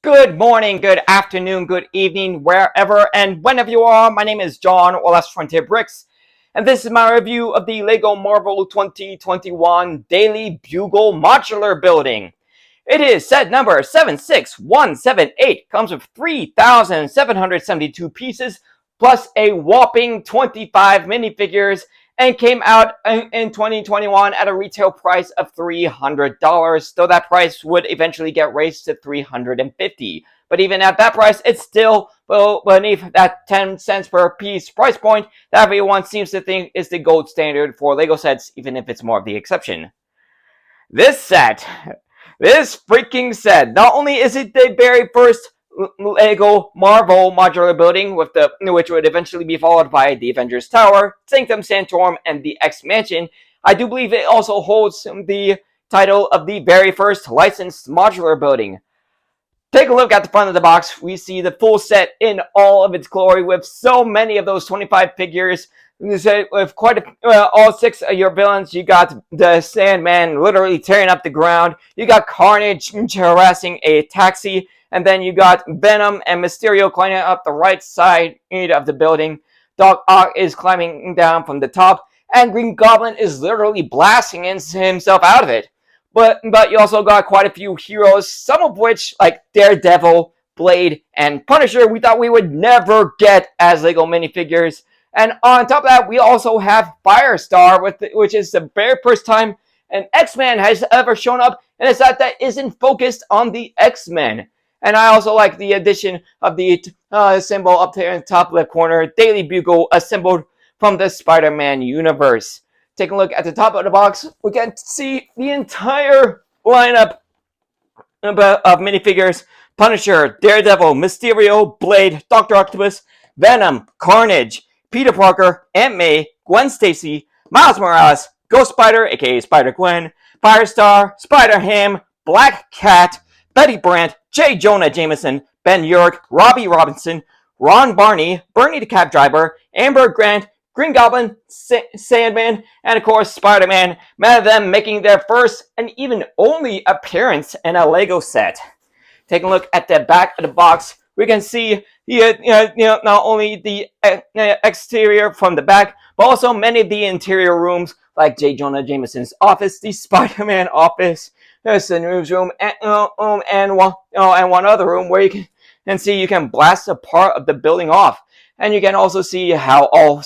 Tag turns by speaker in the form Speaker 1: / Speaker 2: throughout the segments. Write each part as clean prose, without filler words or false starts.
Speaker 1: Good morning, good afternoon, good evening, wherever and whenever you are. My name is John, or Last Frontier Bricks, and this is my review of the LEGO Marvel 2021 Daily Bugle Modular Building. It is set number 76178, comes with 3,772 pieces, plus a whopping 25 minifigures, and came out in 2021 at a retail price of $300, though that price would eventually get raised to $350. But even at that price, it's still beneath that 10 cents per piece price point that everyone seems to think is the gold standard for LEGO sets, even if it's more of the exception. This freaking set, not only is it the very first LEGO Marvel modular building, which would eventually be followed by the Avengers Tower, Sanctum Sanctorum, and the X Mansion, I do believe it also holds the title of the very first licensed modular building. Take a look at the front of the box. We see the full set in all of its glory with so many of those 25 figures. With all 6 of your villains. You got the Sandman literally tearing up the ground. You got Carnage harassing a taxi. And then you got Venom and Mysterio climbing up the right side of the building. Doc Ock is climbing down from the top. And Green Goblin is literally blasting himself out of it. But you also got quite a few heroes, some of which, like Daredevil, Blade, and Punisher, we thought we would never get as LEGO minifigures. And on top of that, we also have Firestar, which is the very first time an X-Men has ever shown up, and a set that isn't focused on the X-Men. And I also like the addition of the symbol up there in the top left corner, Daily Bugle, assembled from the Spider-Man universe. Taking a look at the top of the box, we can see the entire lineup of minifigures: Punisher, Daredevil, Mysterio, Blade, Dr. Octopus, Venom, Carnage, Peter Parker, Aunt May, Gwen Stacy, Miles Morales, Ghost Spider, aka Spider-Gwen, Firestar, Spider-Ham, Black Cat, Betty Brant, J. Jonah Jameson, Ben Urich, Robbie Robinson, Ron Barney, Bernie the Cab Driver, Amber Grant, Green Goblin, Sandman, and of course Spider-Man, many of them making their first and even only appearance in a LEGO set. Taking a look at the back of the box, we can see not only the exterior from the back, but also many of the interior rooms, like J. Jonah Jameson's office, the Spider-Man office, there's the newsroom, and one other room where you can blast a part of the building off. And you can also see how all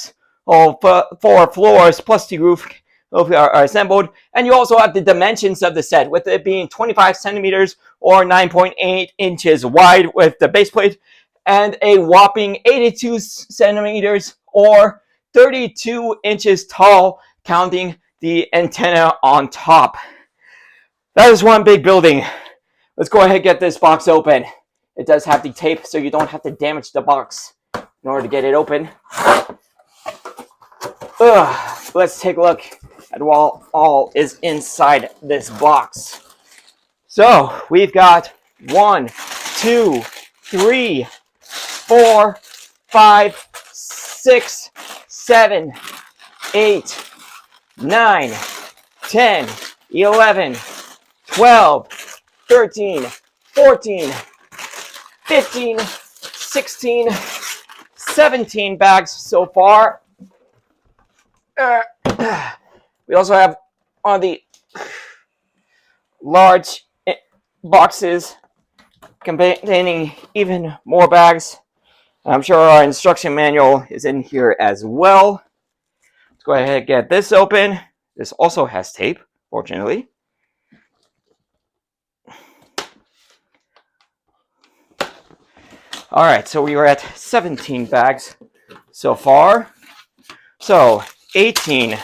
Speaker 1: 4 floors plus the roof are assembled. And you also have the dimensions of the set, with it being 25 centimeters or 9.8 inches wide with the base plate, and a whopping 82 centimeters or 32 inches tall, counting the antenna on top. That is one big building. Let's go ahead and get this box open. It does have the tape, so you don't have to damage the box in order to get it open. Let's take a look at what all is inside this box. So we've got 1, 2, 3, 4, 5, 6, 7, 8, 9, 10, 11, 12, 13, 14, 15, 16, 17 bags so far. We also have on the large boxes containing even more bags. I'm sure our instruction manual is in here as well. Let's go ahead and get this open. This also has tape, fortunately. Alright, so we are at 17 bags so far. So 18,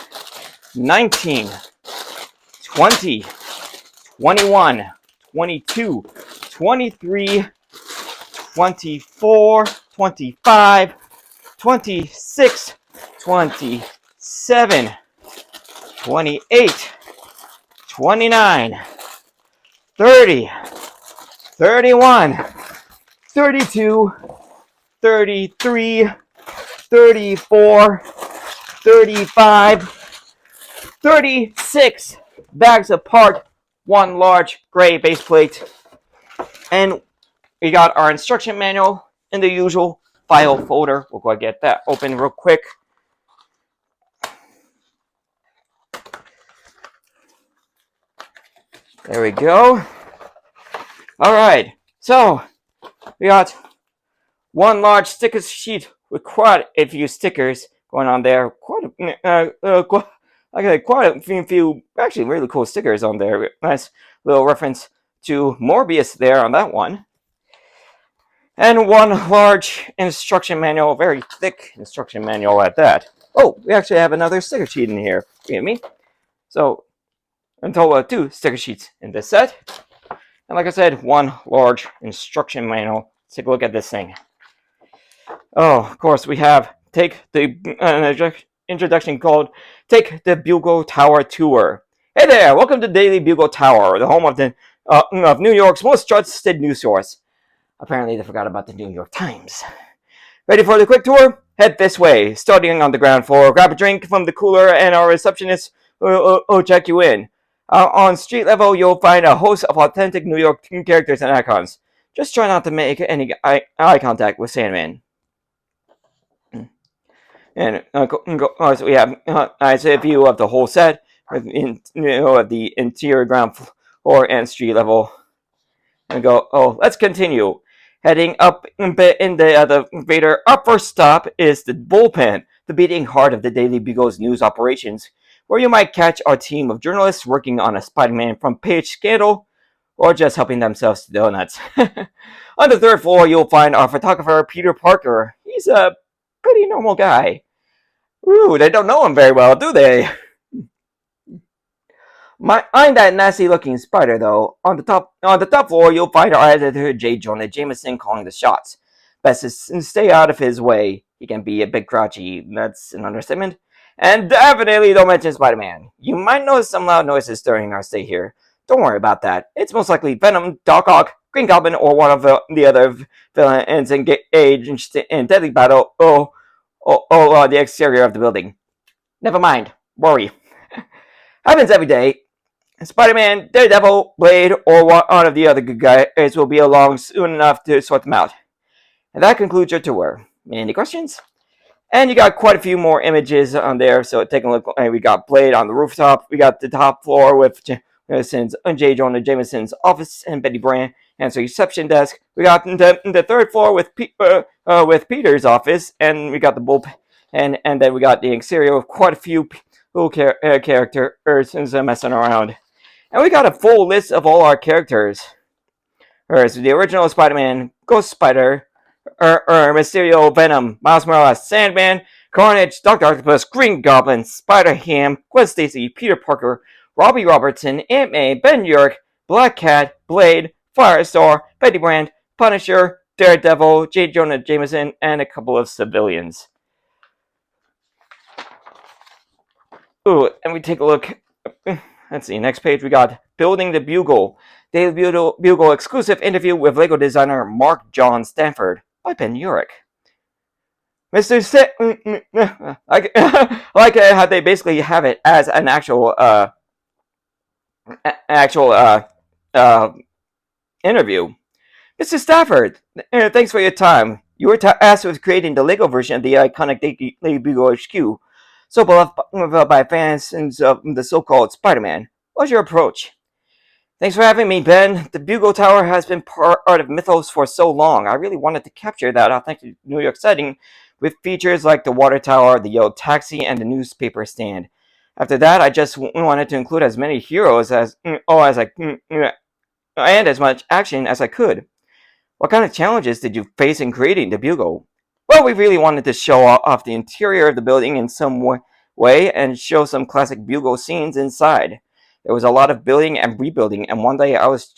Speaker 1: 19, 20, 21, 22, 23, 24, 25, 26, 27, 28, 29, 30, 31, 32, 33, 34, 35, 36 bags apart, one large gray base plate. And we got our instruction manual in the usual file folder. We'll go ahead and get that open real quick. There we go. All right, so we got one large sticker sheet with quite a few stickers going on there. Quite a few actually really cool stickers on there. Nice little reference to Morbius there on that one. And one large instruction manual, very thick instruction manual at that. Oh, we actually have another sticker sheet in here. You me? So, in total, 2 sticker sheets in this set. And like I said, one large instruction manual. Let's take a look at this thing. Oh, of course, we have take the introduction called Take the Bugle Tower Tour. Hey there, welcome to Daily Bugle Tower, the home of New York's most trusted news source. Apparently they forgot about the New York Times. Ready for the quick tour? Head this way. Starting on the ground floor, grab a drink from the cooler and our receptionist will check you in. On street level, you'll find a host of authentic New York characters and icons. Just try not to make any eye contact with Sandman. And so we have a nice view of the whole set, of the interior ground floor and street level. And go, let's continue. Heading up in the elevator, our first stop is the bullpen, the beating heart of the Daily Bugle's news operations, where you might catch our team of journalists working on a Spider-Man front page scandal, or just helping themselves to donuts. On the 3rd floor, you'll find our photographer, Peter Parker. He's a pretty normal guy. Ooh, they don't know him very well, do they? I'm that nasty-looking spider, though. On the top floor, you'll find our editor, J. Jonah Jameson, calling the shots. Best to stay out of his way. He can be a bit grouchy. That's an understatement. And definitely don't mention Spider-Man. You might notice some loud noises during our stay here. Don't worry about that. It's most likely Venom, Doc Ock, Green Goblin, or one of the other villains engaged in deadly battle. The exterior of the building. Never mind. Worry. Happens every day. Spider-Man, Daredevil, Blade, or one of the other good guys will be along soon enough to sort them out. And that concludes your tour. Any questions? And you got quite a few more images on there, so take a look. We got Blade on the rooftop. We got the top floor with J. Jonah Jameson's office and Betty Brant and the reception desk. We got the 3rd floor with Peter's office, and we got the bullpen, and then we got the exterior with quite a few little characters messing around. And we got a full list of all our characters. There's the original Spider-Man, Ghost Spider, Mysterio, Venom, Miles Morales, Sandman, Carnage, Dr. Octopus, Green Goblin, Spider-Ham, Gwen Stacy, Peter Parker, Robbie Robertson, Aunt May, Ben Urich, Black Cat, Blade, Firestar, Betty Brant, Punisher, Daredevil, J. Jonah Jameson, and a couple of civilians. Ooh, and we take a look. Let's see, next page we got Building the Bugle. Daily Bugle exclusive interview with LEGO designer Mark John Stanford by Ben Urich. Mr. like how they basically have it as an actual interview. Mr. Stafford, thanks for your time. You were tasked with creating the LEGO version of the iconic Daily Bugle HQ, so beloved by fans of the so-called Spider-Man. What's your approach? Thanks for having me, Ben. The Bugle Tower has been part of mythos for so long. I really wanted to capture that authentic New York setting with features like the water tower, the yellow taxi, and the newspaper stand. After that, I just wanted to include as many heroes and as much action as I could. What kind of challenges did you face in creating the Bugle? Well, we really wanted to show off the interior of the building in some way and show some classic Bugle scenes inside. There was a lot of building and rebuilding, and one day I was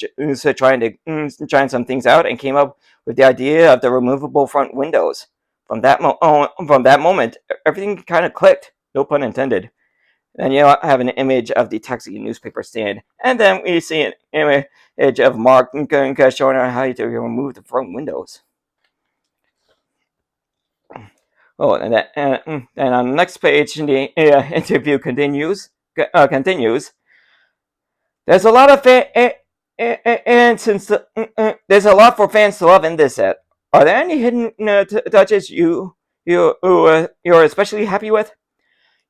Speaker 1: trying some things out and came up with the idea of the removable front windows. From that moment, everything kind of clicked, no pun intended. And I have an image of the taxi newspaper stand, and then we see an image of Mark showing her how to remove the front windows. Oh, and on the next page, the interview continues. There's a lot of And since there's a lot for fans to love in this set, are there any hidden touches you're especially happy with?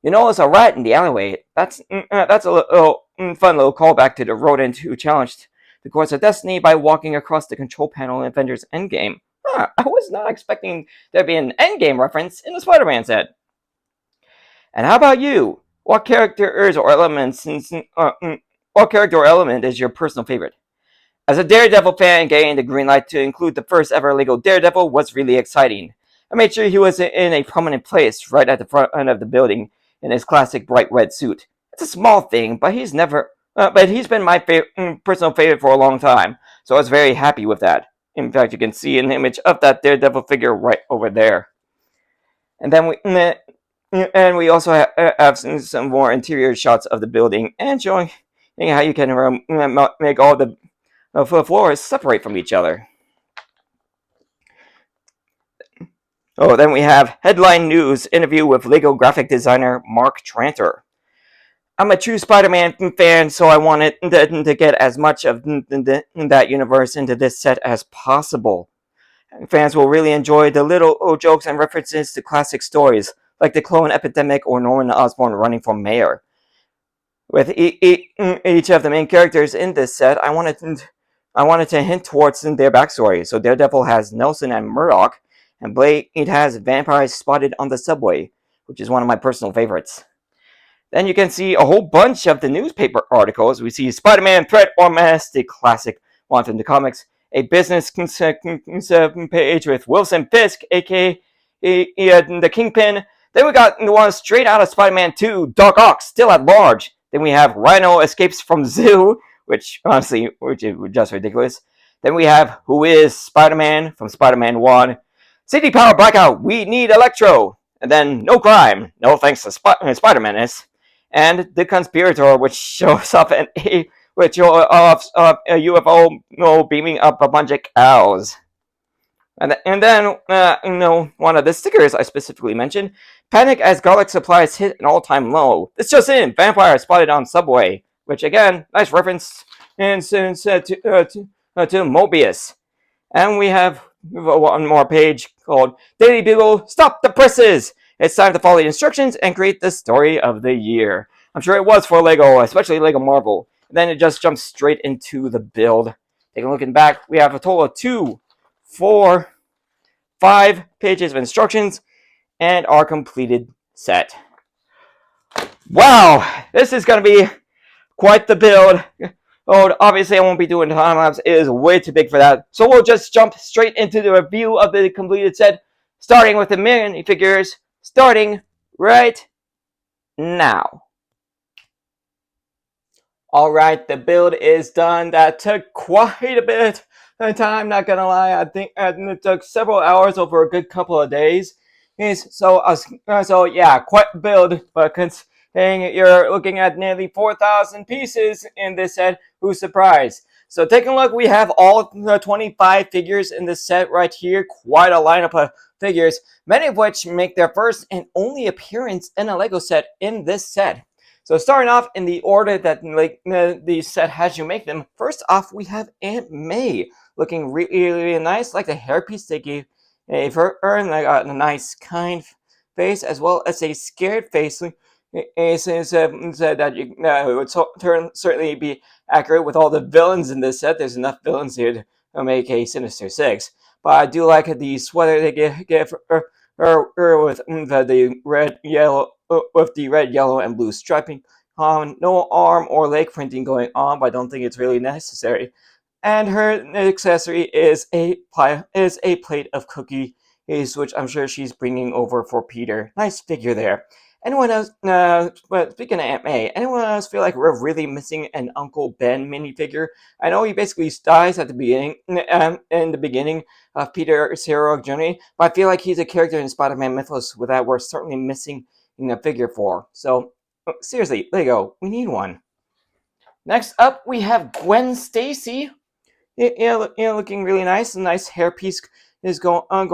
Speaker 1: You know, there's a rat in the alleyway. That's a little fun little callback to the rodent who challenged the course of destiny by walking across the control panel in Avengers Endgame. Huh, I was not expecting there to be an Endgame reference in the Spider-Man set. And how about you? What characters or elements? What character or element is your personal favorite? As a Daredevil fan, getting the green light to include the first ever Lego Daredevil was really exciting. I made sure he was in a prominent place right at the front end of the building in his classic bright red suit. It's a small thing, but he's been my personal favorite for a long time, so I was very happy with that. In fact, you can see an image of that Daredevil figure right over there. And then we also have some more interior shots of the building and showing how you can make all the floors separate from each other. Oh, then we have headline news interview with Lego graphic designer Mark Tranter. I'm a true Spider-Man fan, so I wanted to get as much of that universe into this set as possible. Fans will really enjoy the little jokes and references to classic stories, like the clone epidemic or Norman Osborn running for mayor. With each of the main characters in this set, I wanted to hint towards their backstory. So Daredevil has Nelson and Murdoch, and Blade has vampires spotted on the subway, which is one of my personal favorites. Then you can see a whole bunch of the newspaper articles. We see Spider-Man Threat or Menace, the classic one from the comics, a business page with Wilson Fisk, aka the Kingpin. Then we got the one straight out of Spider-Man 2, Doc Ock, still at large. Then we have Rhino escapes from zoo, which honestly, which is just ridiculous. Then we have Who is Spider-Man from Spider-Man 1. City Power Blackout, we need Electro. And then No Crime, no thanks to Spider-Man. And The Conspirator, which shows up in a UFO beaming up a bunch of cows. And then one of the stickers I specifically mentioned, panic as garlic supplies hit an all-time low. This just in, vampire spotted on subway, which again, nice reference to Mobius. And we have one more page called Daily Bugle, Stop the Presses! It's time to follow the instructions and create the story of the year. I'm sure it was for Lego, especially Lego Marvel. And then it just jumps straight into the build. Taking a look in back, we have a total of 2, 4, 5 pages of instructions and our completed set. Wow, this is going to be quite the build. Oh, obviously I won't be doing time lapse. It is way too big for that. So we'll just jump straight into the review of the completed set, starting with the minifigures, starting right now. Alright, the build is done. That took quite a bit of time, not gonna lie. I think it took several hours over a good couple of days. So yeah, quite a build, but considering you're looking at nearly 4,000 pieces in this set, who's surprised? So taking a look, we have all the 25 figures in this set right here. Quite a lineup of figures, many of which make their first and only appearance in a Lego set in this set. So starting off in the order that the set has you make them, first off we have Aunt May looking really nice, like the hairpiece they gave her, and I got a nice kind face as well as a scared face. Said that it would certainly be accurate with all the villains in this set. There's enough villains here to make a Sinister Six, but I do like the sweater they give her with the red, yellow, with the red, yellow, and blue striping on. No arm or leg printing going on, but I don't think it's really necessary. And her accessory is a plate of cookies, which I'm sure she's bringing over for Peter. Nice figure there. Anyone else? But speaking of Aunt May, anyone else feel like we're really missing an Uncle Ben minifigure? I know he basically dies at the beginning, in the beginning of Peter's heroic journey, but I feel like he's a character in Spider-Man mythos that we're certainly missing in a figure for. So seriously, Lego, we need one. Next up, we have Gwen Stacy. Looking really nice. A nice hairpiece is going on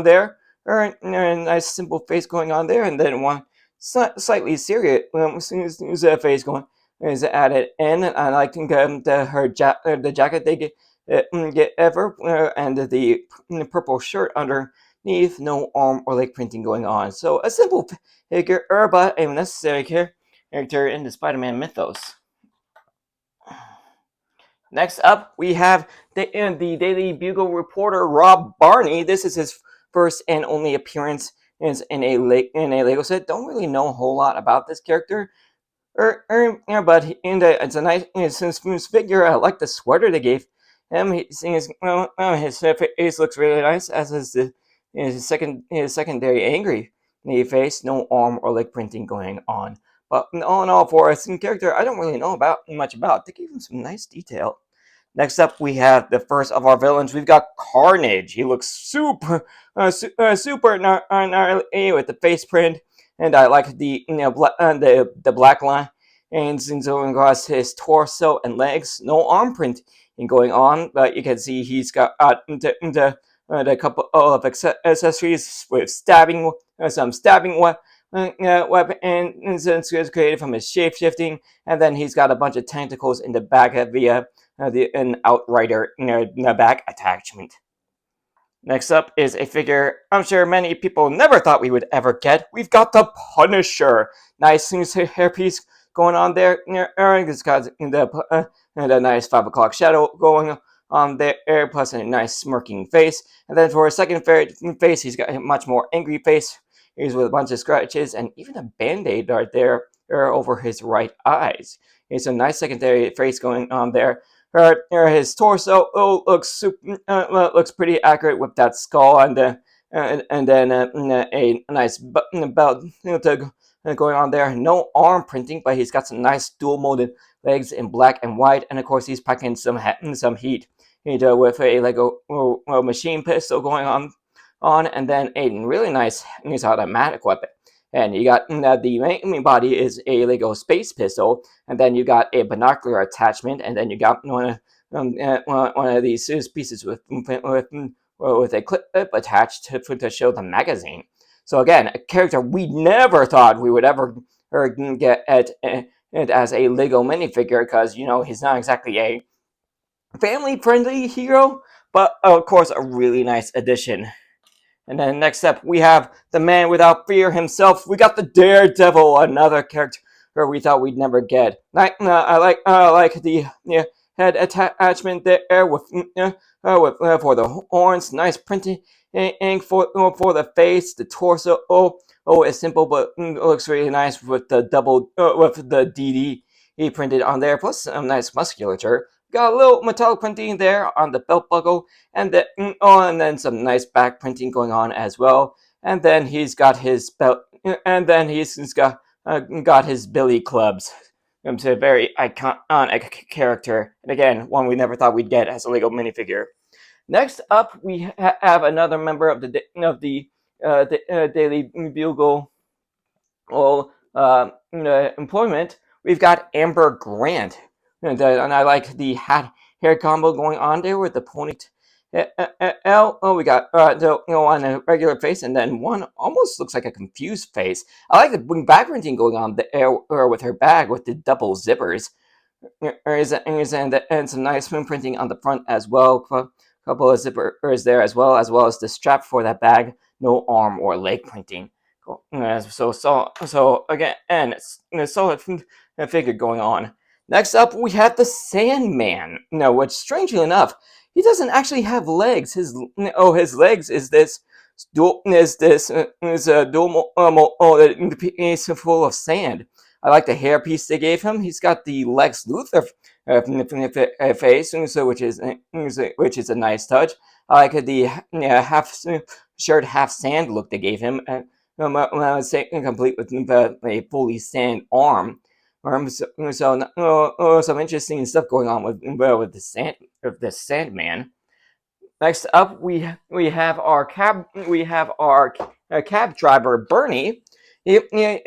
Speaker 1: there. A nice simple face going on there, and then one slightly serious face going is added in. I like the jacket they get ever and the purple shirt underneath. No arm or leg printing going on. So a simple figure, but a necessary character in the Spider-Man mythos. Next up, we have the Daily Bugle reporter Rob Barney. This is his first and only appearance in a Lego set. Don't really know a whole lot about this character, yeah, but it's a nice his figure. I like the sweater they gave him. His face looks really nice, as is his secondary angry face. No arm or leg printing going on. But all in all, for a character I don't really know about much about, they gave him some nice detail. Next up, we have the first of our villains. We've got Carnage. He looks super gnarly with the face print, and I like the black line and going across his torso and legs. No arm print going on, but you can see he's got the couple of accessories with some stabbing weapon, and since it's created from his shape shifting, and then he's got a bunch of tentacles in the back of an outrider back attachment. Next up is a figure I'm sure many people never thought we would ever get. We've got the Punisher. Nice hairpiece going on there. It's got the nice 5 o'clock shadow going on there, plus a nice smirking face. And then for a second face, he's got a much more angry face. He's with a bunch of scratches and even a band-aid right there over his right eyes. It's a nice secondary face going on there. His torso looks pretty accurate with that skull and then a nice belt going on there. No arm printing, but he's got some nice dual molded legs in black and white, and of course he's packing some heat. With a Lego machine pistol going on, and then a really nice automatic weapon. And you got the main body is a Lego space pistol, and then you got a binocular attachment, and then you got one of these pieces with a clip attached to show the magazine. So again, a character we never thought we would ever get as a Lego minifigure, because he's not exactly a family-friendly hero, but of course a really nice addition. And then next up, we have the man without fear himself. We got the Daredevil, another character we thought we'd never get. I like the head attachment there with for the horns, nice printing for the face, the torso. It's simple, but it looks really nice with the with the DD printed on there, plus some nice musculature. Got a little metallic printing there on the belt buckle, and then some nice back printing going on as well. And then he's got his belt, and then he's got his billy clubs. It's a very iconic character, and again, one we never thought we'd get as a Lego minifigure. Next up, we have another member of the Daily Bugle employment. We've got Amber Grant. And I like the hair combo going on there with the ponytail. We got on a regular face, and then one almost looks like a confused face. I like the back printing going on there with her bag with the double zippers. And some nice spoon printing on the front as well. A couple of zippers there as well as the strap for that bag. No arm or leg printing. So again, and it's solid figure going on. Next up, we have the Sandman. No, which strangely enough, he doesn't actually have legs. His legs is this dual piece full of sand. I like the hairpiece they gave him. He's got the Lex Luthor face, which is a nice touch. I like the half shirt, half sand look they gave him. Complete with a fully sand arm. So some interesting stuff going on with the Sandman. Next up, we have our cab driver Bernie. Like the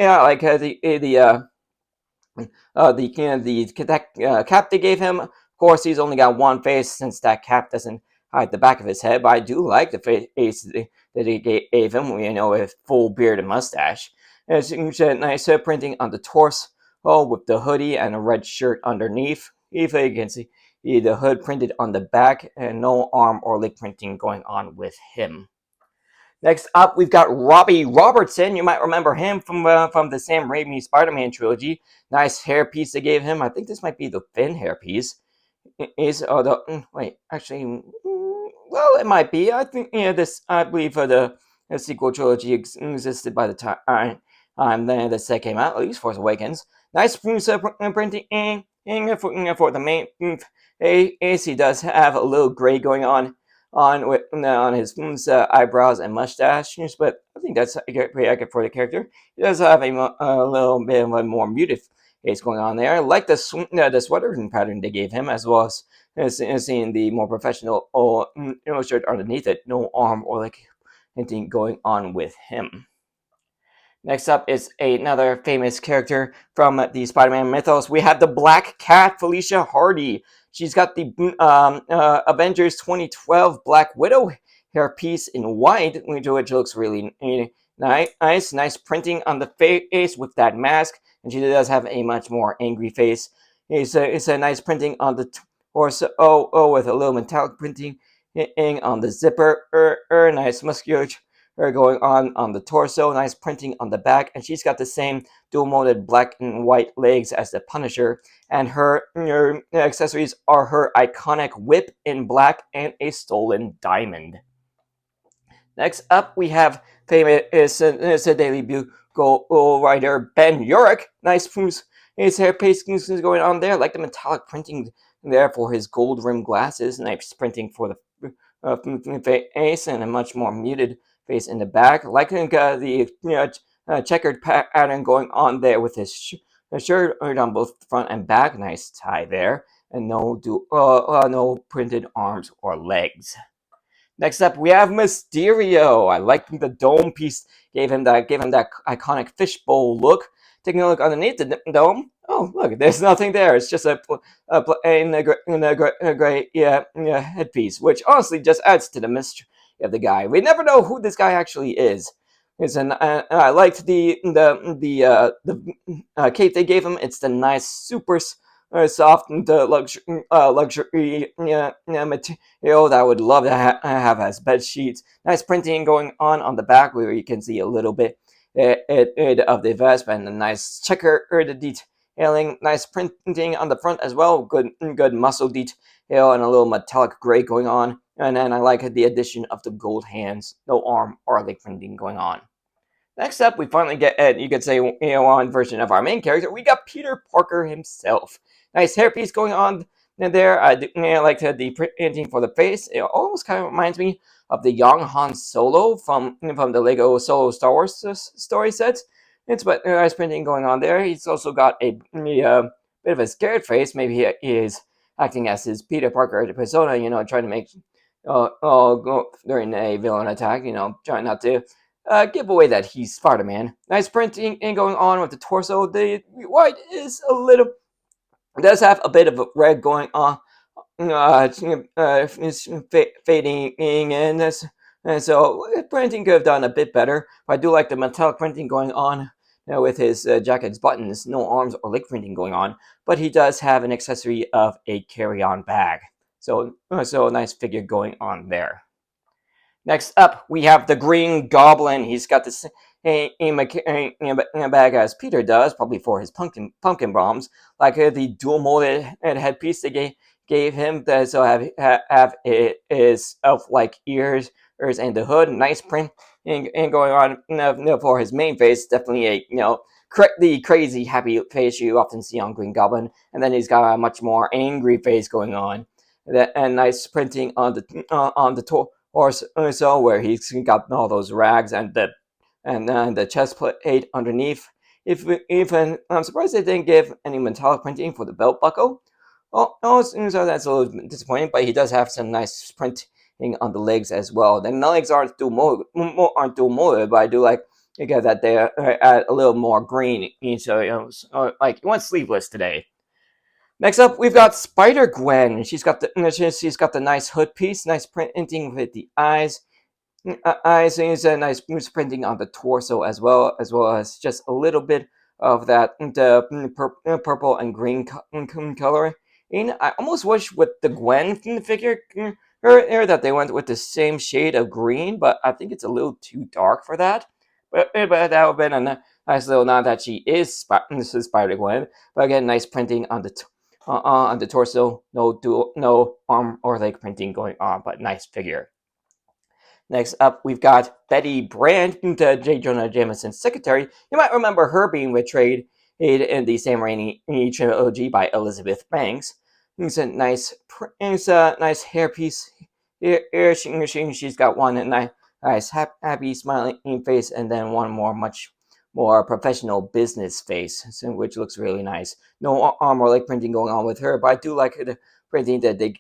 Speaker 1: cap they gave him. Of course, he's only got one face since that cap doesn't hide the back of his head. But I do like the face that he gave him. With full beard and mustache. It's a nice printing on the torso with the hoodie and a red shirt underneath. If you can see the hood printed on the back and no arm or leg printing going on with him. Next up, we've got Robbie Robertson. You might remember him from the Sam Raimi Spider-Man trilogy. Nice hairpiece they gave him. I think this might be the Finn hairpiece. Is the wait, actually, well, it might be. I think this. I believe the sequel trilogy existed by the time then the set came out. At least Force Awakens. Nice printing for the main face. He does have a little gray going on his eyebrows and mustache, but I think that's pretty accurate for the character. He does have a little bit of a more muted face going on there. I like the sweater pattern they gave him, as well as seeing the more professional shirt underneath it. No arm or like anything going on with him. Next up is another famous character from the Spider-Man mythos. We have the Black Cat, Felicia Hardy. She's got the Avengers 2012 Black Widow hairpiece in white, which looks really nice. Nice printing on the face with that mask, and she does have a much more angry face. It's a nice printing on the torso, with a little metallic printing on the zipper. Nice musculature going on the torso, nice printing on the back, and she's got the same dual molded black and white legs as the Punisher, and her accessories are her iconic whip in black and a stolen diamond. Next up, we have famous Daily Bugle writer Ben Urich. Nice his hair paste is going on there, like the metallic printing there for his gold rimmed glasses, nice printing for the face, and a much more muted face in the back, like the checkered pattern going on there with his shirt on both front and back. Nice tie there, and no printed arms or legs. Next up, we have Mysterio. I like the dome piece. Gave him that iconic fishbowl look. Taking a look underneath the dome. Oh, look, there's nothing there. It's just a gray headpiece, which honestly just adds to the mystery of the guy. We never know who this guy actually is. I liked the cape they gave him. It's the nice, super soft and luxury material that I would love to have as bed sheets. Nice printing going on the back, where you can see a little bit of the vest, and a nice checker detailing. Nice printing on the front as well. Good muscle detail and a little metallic gray going on. And then I like the addition of the gold hands, no arm or leg printing going on. Next up, we finally get, you could say, one version of our main character. We got Peter Parker himself. Nice hairpiece going on there. I like the printing for the face. It almost kind of reminds me of the young Han Solo from the Lego Solo Star Wars story sets. It's but nice printing going on there. He's also got a bit of a scared face. Maybe he is acting as his Peter Parker persona, trying to make go during a villain attack, trying not to give away that he's Spider-Man. Nice printing and going on with the torso. The white is does have a bit of a red going on. It's fading in this, and so printing could have done a bit better. But I do like the metallic printing going on with his jacket's buttons. No arms or leg printing going on, but he does have an accessory of a carry-on bag. So a nice figure going on there. Next up, we have the Green Goblin. He's got the same bag as Peter does, probably for his pumpkin bombs. Like the dual molded headpiece they gave him, that so have his elf-like ears and the hood. Nice print and going on for his main face. Definitely the crazy happy face you often see on Green Goblin, and then he's got a much more angry face going on. And nice printing on the torso, where he's got all those rags and the chest plate underneath. Even I'm surprised they didn't give any metallic printing for the belt buckle. So that's a little disappointing, but he does have some nice printing on the legs as well. The legs aren't dual molded, but I do like that they add a little more green. So like you went sleeveless today. Next up, we've got Spider-Gwen. She's got the nice hood piece, nice printing with the eyes. Eyes is a nice printing on the torso as well as just a little bit of that the purple and green color. And I almost wish with the Gwen figure that they went with the same shade of green, but I think it's a little too dark for that. But that would have been a nice little nod that she is this is Spider Gwen. But again, nice printing on the torso. No arm or leg printing going on, but nice figure. Next up, we've got Betty Brand, J. Jonah Jameson's secretary. You might remember her being betrayed in the Sam Raimi trilogy by Elizabeth Banks. It's a nice hairpiece. Here she's got one nice happy smiling face, and then one much more professional business face, which looks really nice. No arm or leg printing going on with her, but I do like the printing that they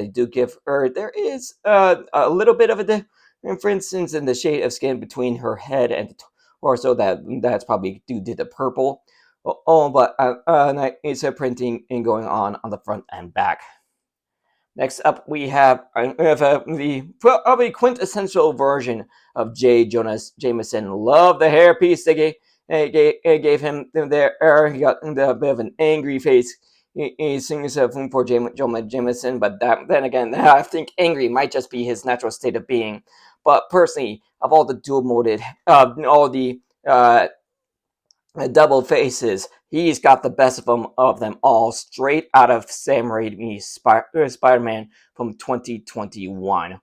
Speaker 1: do give her. There is a little bit of a and for instance, in the shade of skin between her head and the torso, that's probably due to the purple. But it's a printing and going on the front and back. Next up, we have the probably quintessential version of J. Jonas Jameson. Love the hairpiece they gave him there. He got a bit of an angry face. He sings for Jonah Jameson, but then again, I think angry might just be his natural state of being. But personally, of all the dual moded, all the double faces, he's got the best of them all, straight out of Sam Raimi's Spider-Man from 2021.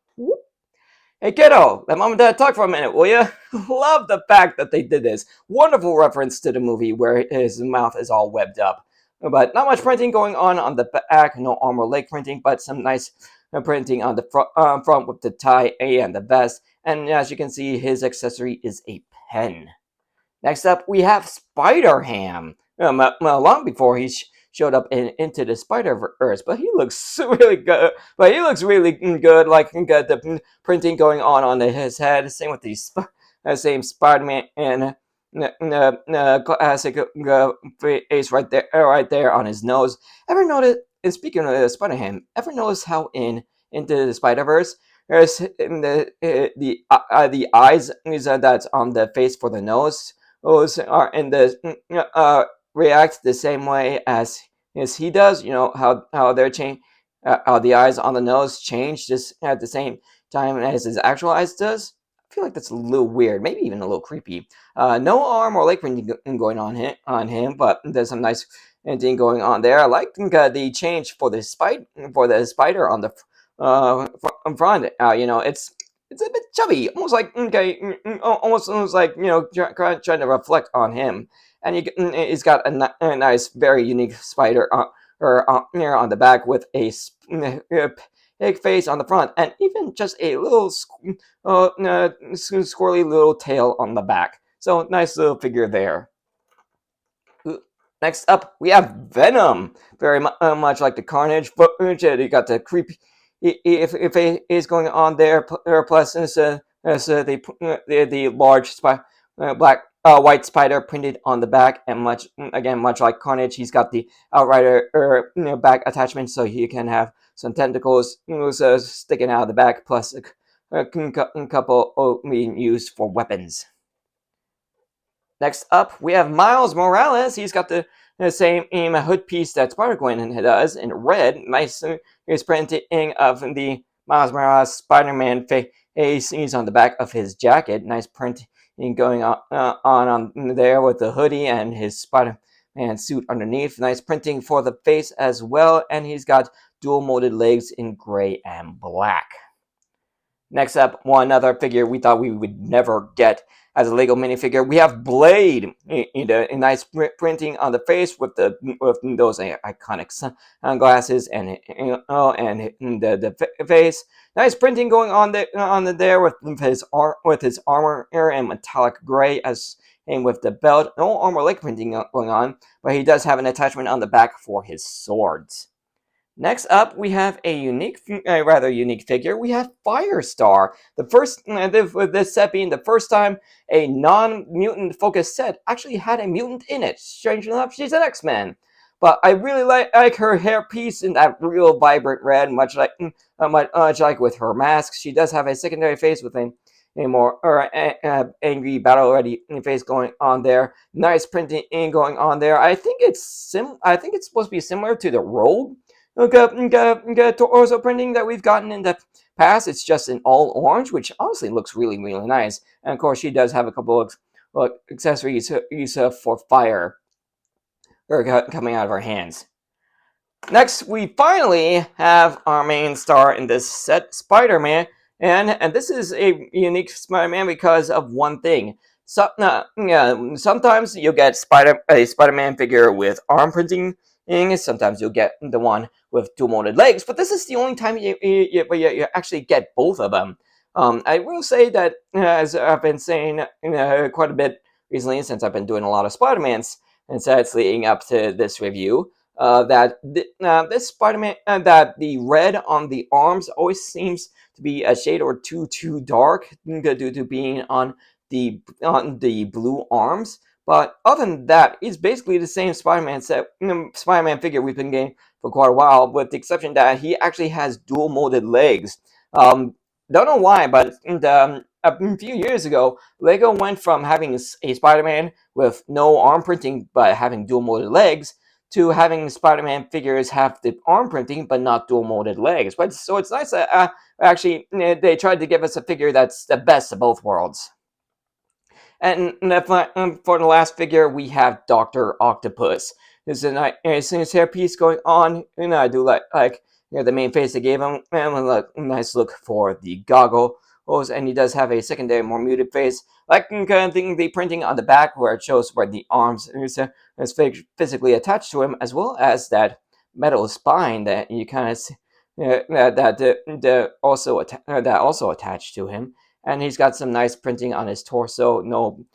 Speaker 1: Hey kiddo, let mom and dad talk for a minute, will you? Love the fact that they did this. Wonderful reference to the movie where his mouth is all webbed up. But not much printing going on the back, no arm or leg printing, but some nice printing on the front with the tie and the vest. And as you can see, his accessory is a pen. Next up, we have Spider-Ham. Long before he showed up Into the Spider-Verse, but he looks really good. But he looks really good, like got the printing going on his head. Same with the same Spider-Man and classic face right there on his nose. Ever notice? And speaking of Spider-Ham, ever notice how in Into the Spider-Verse, there's the eyes that's on the face for the nose? Those are in the react the same way as he does. You know how they're how the eyes on the nose change just at the same time as his actual eyes does. I feel like that's a little weird, maybe even a little creepy. No arm or leg printing going on him, but there's some nice thing going on there. I like the change for the spider on the front. It's a bit chubby, almost like almost like trying to reflect on him. And he's got a nice, very unique spider on the back with a pig face on the front, and even just a little squirrely little tail on the back. So nice little figure there. Next up, we have Venom. Very much like the Carnage, but you got the creepy. If it is going on there, plus the large white spider printed on the back, and much like Carnage, he's got the Outrider back attachment, so he can have some tentacles sticking out of the back, plus a couple being used for weapons. Next up, we have Miles Morales. He's got the same hood piece that Spider-Gwen does in red. Nice printing of the Miles Morales Spider-Man face. He's on the back of his jacket. Nice printing going on there with the hoodie and his Spider-Man suit underneath. Nice printing for the face as well. And he's got dual molded legs in gray and black. Next up, one other figure we thought we would never get as a Lego minifigure. We have Blade, a nice printing on the face with those iconic sunglasses and the face. Nice printing going on there with his armor and metallic gray and with the belt. No armor leg printing going on, but he does have an attachment on the back for his swords. Next up, we have a rather unique figure. We have Firestar. The first, with this set being the first time a non-mutant focused set actually had a mutant in it. Strange enough, she's an X-Men. But I really like her hairpiece in that real vibrant red, much like with her mask. She does have a secondary face with a a more or angry battle already face going on there. Nice printing going on there. I think it's supposed to be similar to the Rogue torso printing that we've gotten in the past. It's just in all orange, which honestly looks really nice. And of course, she does have a couple of accessories for fire coming out of her hands. Next, we finally have our main star in this set, Spider-Man, and this is a unique Spider-Man because of one thing. So, yeah, sometimes you'll get a Spider-Man figure with arm printing. Sometimes you'll get the one with dual molded legs, but this is the only time you actually get both of them. I will say that, as I've been saying quite a bit recently, since I've been doing a lot of Spider-Mans, and sets leading up to this review, this Spider-Man that the red on the arms always seems to be a shade or two too dark due to being on the blue arms. But other than that, it's basically the same Spider-Man figure we've been getting for quite a while, with the exception that he actually has dual molded legs. Don't know why, but a few years ago, Lego went from having a Spider-Man with no arm printing but having dual molded legs to having Spider-Man figures have the arm printing but not dual molded legs. But so it's nice that actually they tried to give us a figure that's the best of both worlds. And for the last figure, we have Doctor Octopus. There's a nice hairpiece going on, and I do like the main face they gave him, and a nice look for the goggles. And he does have a secondary, more muted face, like kind of thing the printing on the back, where it shows where the arms is physically attached to him, as well as that metal spine that you kind of see, that also attached to him. And he's got some nice printing on his torso. No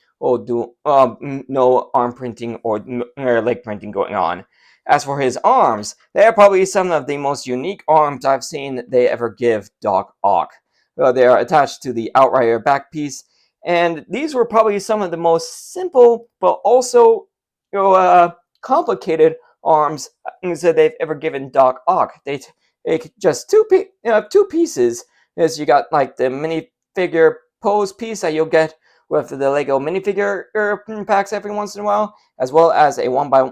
Speaker 1: arm printing or leg printing going on. As for his arms, they are probably some of the most unique arms I've seen they ever give Doc Ock. They are attached to the Outrider back piece, and these were probably some of the most simple but also complicated arms that they've ever given Doc Ock. They take just two pieces. As you got like the minifigure pose piece that you'll get with the Lego minifigure packs every once in a while, as well as a one by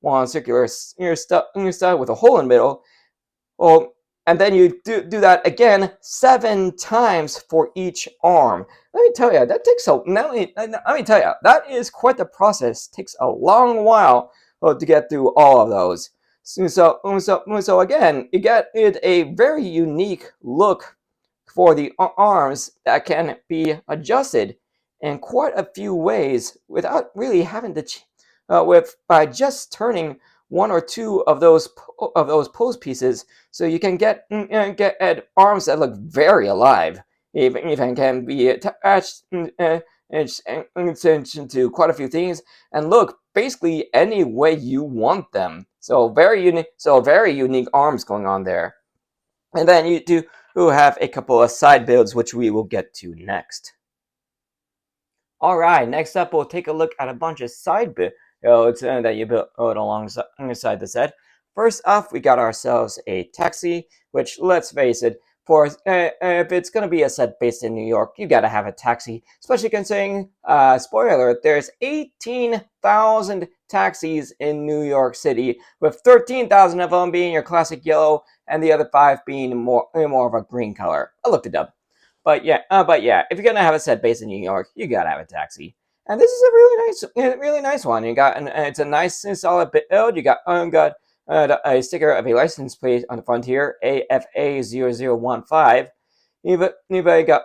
Speaker 1: one circular stud with a hole in the middle. Well, and then you do that again 7 times for each arm. Let me tell you, that takes a. Let me tell you, that is quite the process. It takes a long while to get through all of those. So again, you get a very unique look for the arms that can be adjusted in quite a few ways without really having to by just turning one or two of those pose pieces, so you can get arms that look very alive. Even can be attached to quite a few things and look basically any way you want them. So very unique arms going on there. And then you do have a couple of side builds, which we will get to next. Alright, next up we'll take a look at a bunch of side builds that you built alongside the set. First off, we got ourselves a taxi, which, let's face it, if it's going to be a set based in New York, you got to have a taxi, especially considering, spoiler alert, there's 18,000 taxis in New York City, with 13,000 of them being your classic yellow and the other 5 being more of a green color. I looked it up. But yeah, if you're gonna have a set based in New York, you gotta have a taxi. And this is a really nice one. You got, it's a nice and solid build. You got a sticker of a license plate on the front here, AFA0015. You got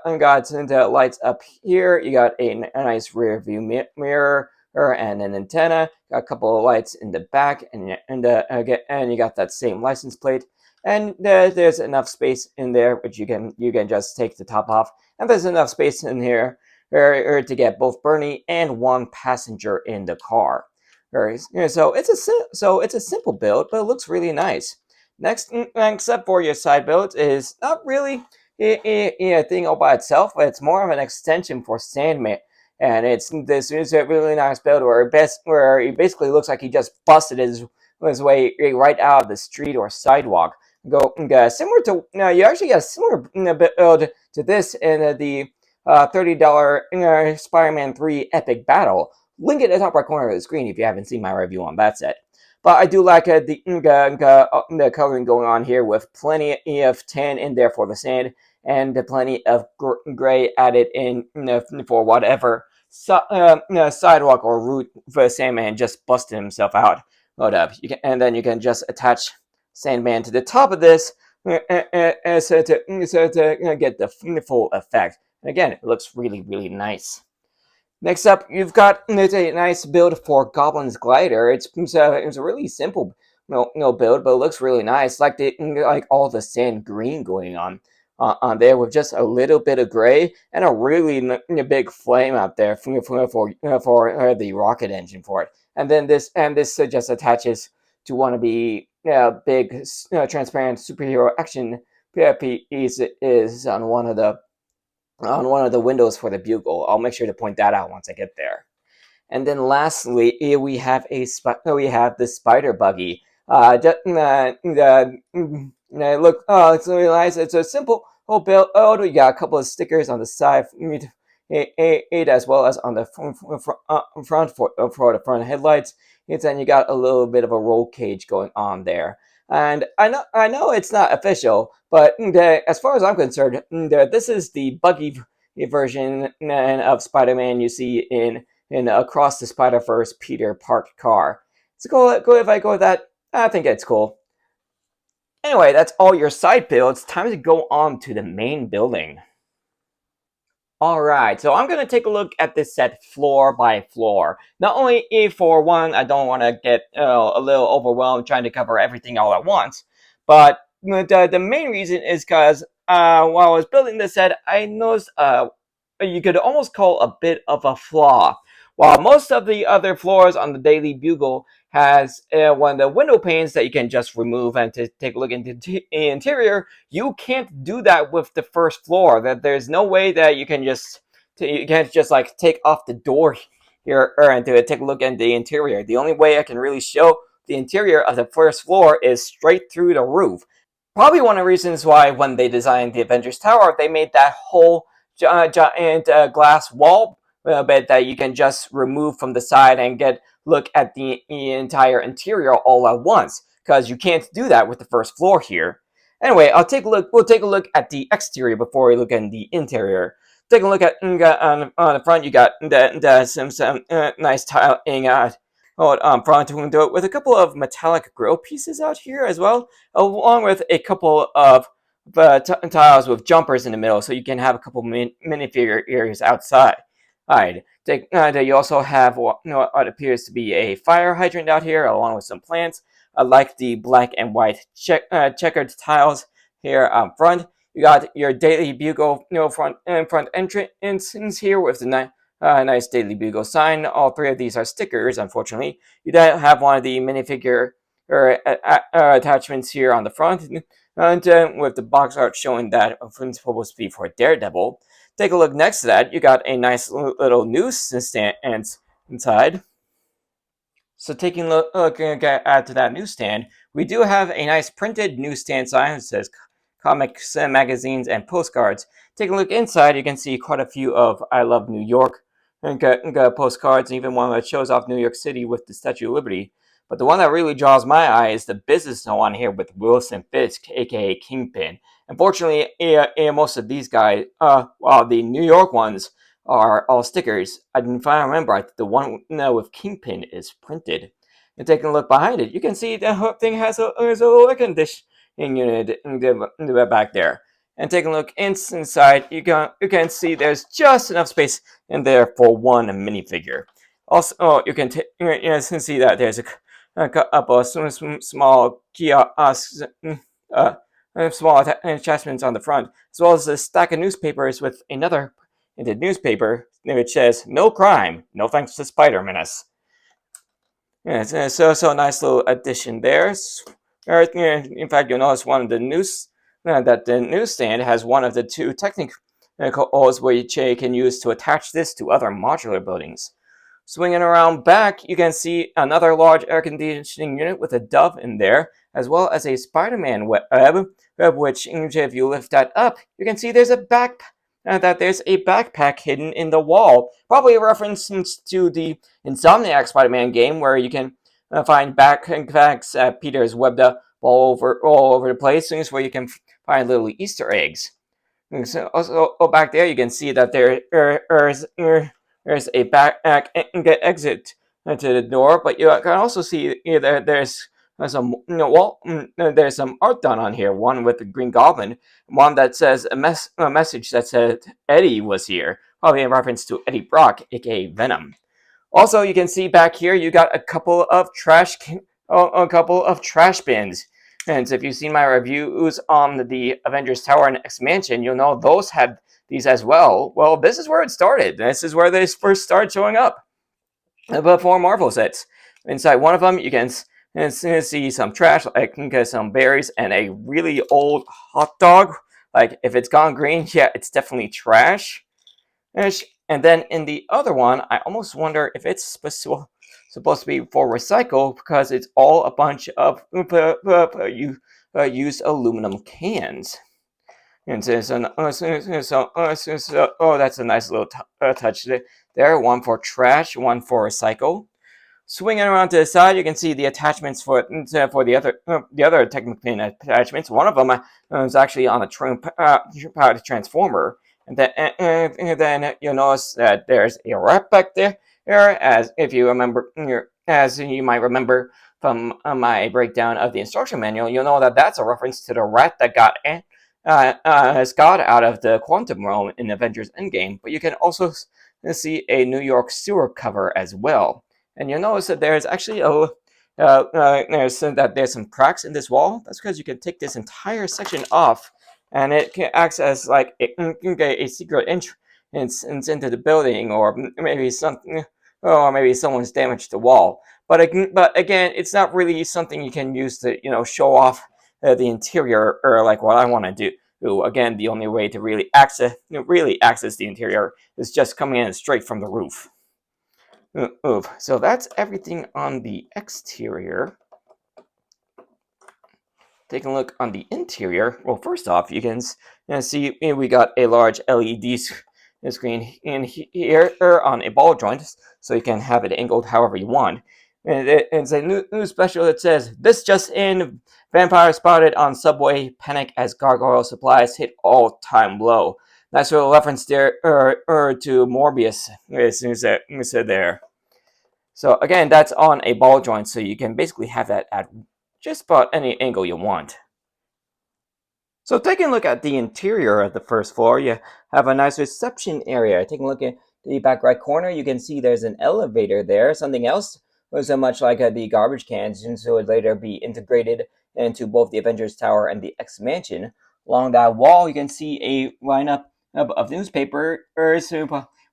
Speaker 1: the lights up here. You got a nice rear view mirror and an antenna. Got a couple of lights in the back, and you got that same license plate. And there's enough space in there which you can just take the top off, and there's enough space in here to get both Bernie and one passenger in the car. So it's a simple build, but it looks really nice. Next, except for your side build, is not really a thing all by itself, but it's more of an extension for Sandman. And this is a really nice build where he basically looks like he just busted his way right out of the street or sidewalk. Similar to you actually get a similar build to this in the $30 Spider-Man 3 Epic Battle. Link in the top right corner of the screen if you haven't seen my review on that set. But I do like the coloring going on here with plenty of tan in there for the sand and plenty of gray added in for whatever sidewalk or route for Sandman just busted himself out. Hold up, and then you can just attach Sandman to the top of this so to get the full effect. And again, it looks really, really nice. Next up, you've got a nice build for Goblin's Glider. It's a really simple build, but it looks really nice. Like all the sand green going on there with just a little bit of gray and a really big flame out there for the rocket engine for it. And then this just attaches to one of the big transparent superhero action pieces on one of the windows for the Bugle. I'll make sure to point that out once I get there. And then lastly, we have the spider buggy. Look, it's really nice. It's a simple whole build. Oh, you got a couple of stickers on the side, as well as on the front for the front headlights. And then you got a little bit of a roll cage going on there. And I know it's not official, but as far as I'm concerned, this is the buggy version of Spider-Man you see in Across the Spider-Verse Peter parked car. So go if I go with that. I think it's cool. Anyway, that's all your side builds. Time to go on to the main building. Alright, so I'm going to take a look at this set floor by floor. Not only for one, I don't want to get a little overwhelmed trying to cover everything all at once, but the main reason is because while I was building this set, I noticed you could almost call a bit of a flaw. While most of the other floors on the Daily Bugle has one of the window panes that you can just remove and to take a look into the interior, you can't do that with the first floor. That there's no way that you can't just like take off the door here and to take a look at the interior. The only way I can really show the interior of the first floor is straight through the roof. Probably one of the reasons why when they designed the Avengers Tower, they made that whole giant glass wall bit that you can just remove from the side and look at the entire interior all at once, because you can't do that with the first floor here. Anyway, we'll take a look at the exterior before we look at the interior. Take a look at on the front. You got some nice tiling front window with a couple of metallic grill pieces out here as well, along with a couple of tiles with jumpers in the middle, so you can have a couple minifigure areas outside. Alright, you also have what appears to be a fire hydrant out here, along with some plants. I like the black and white checkered tiles here up front. You got your Daily Bugle front entrance here with the nice Daily Bugle sign. All three of these are stickers, unfortunately. You don't have one of the minifigure attachments here on the front, and with the box art showing that it's supposed to be for Daredevil. Take a look next to that. You got a nice little newsstand inside. So taking a look at that newsstand, we do have a nice printed newsstand sign that says comics, magazines, and postcards. Take a look inside. You can see quite a few of I Love New York and got postcards, and even one that shows off New York City with the Statue of Liberty. But the one that really draws my eye is the business one here with Wilson Fisk, aka Kingpin. Unfortunately, most of these guys, while the New York ones are all stickers, if I remember, the one with Kingpin is printed. And taking a look behind it, you can see the whole thing has a little air conditioning unit in the back there. And taking a look inside, you can see there's just enough space in there for one minifigure. Also, you can see that there's a couple of small kiosks, small attachments on the front, as well as a stack of newspapers with another printed newspaper which says "No crime, no thanks to Spider Menace." Yeah, so a nice little addition there. In fact, you'll notice one of the that the newsstand has one of the two technicals which you can use to attach this to other modular buildings. Swinging around back, you can see another large air conditioning unit with a dove in there, as well as a Spider-Man web, which if you lift that up, you can see there's a that there's a backpack hidden in the wall, probably a reference to the Insomniac Spider-Man game where you can find backpacks at Peter's webbed up all over the place, things where you can find little Easter eggs. And so also back there, you can see that there's a back exit to the door, but you can also see there's some there's some art done on here. One with the Green Goblin, one that says a message that said Eddie was here, probably in reference to Eddie Brock, aka Venom. Also, you can see back here you got a couple of trash bins. And if you've seen my reviews on the Avengers Tower and X Mansion, you'll know those had these as well. Well, this is where it started. This is where they first started showing up before Marvel sets. Inside one of them, you can see some trash, like some berries and a really old hot dog. Like if it's gone green, yeah, it's definitely trash. And then in the other one, I almost wonder if it's supposed to be for recycle because it's all a bunch of used aluminum cans. And oh, that's a nice little touch there. One for trash, one for recycle. Swinging around to the side, you can see the attachments for the other technically attachments. One of them is actually on a powered transformer, and then you'll notice that there's a wrap back there. As if you remember, as you might remember from my breakdown of the instruction manual, you'll know that that's a reference to the rat that got Scott out of the quantum realm in Avengers Endgame. But you can also see a New York sewer cover as well. And you'll notice that there's actually there's some cracks in this wall. That's because you can take this entire section off, and it can act as like a secret entrance into the building, or maybe someone's damaged the wall. But again, it's not really something you can use to show off the interior, or like what I want to do. Again, the only way to really access the interior is just coming in straight from the roof. So that's everything on the exterior. Taking a look on the interior, well, first off, you can see we got a large LED screen in here on a ball joint, so you can have it angled however you want. And it's a new special that says, "This just in, vampire spotted on subway, panic as gargoyle supplies hit all-time low." That's a reference there to Morbius, as said there. So again, that's on a ball joint, so you can basically have that at just about any angle you want. So taking a look at the interior of the first floor, you have a nice reception area. Taking a look at the back right corner, you can see there's an elevator there. Something else was so much like the garbage cans, and so it would later be integrated into both the Avengers Tower and the X Mansion. Along that wall, you can see a lineup of newspapers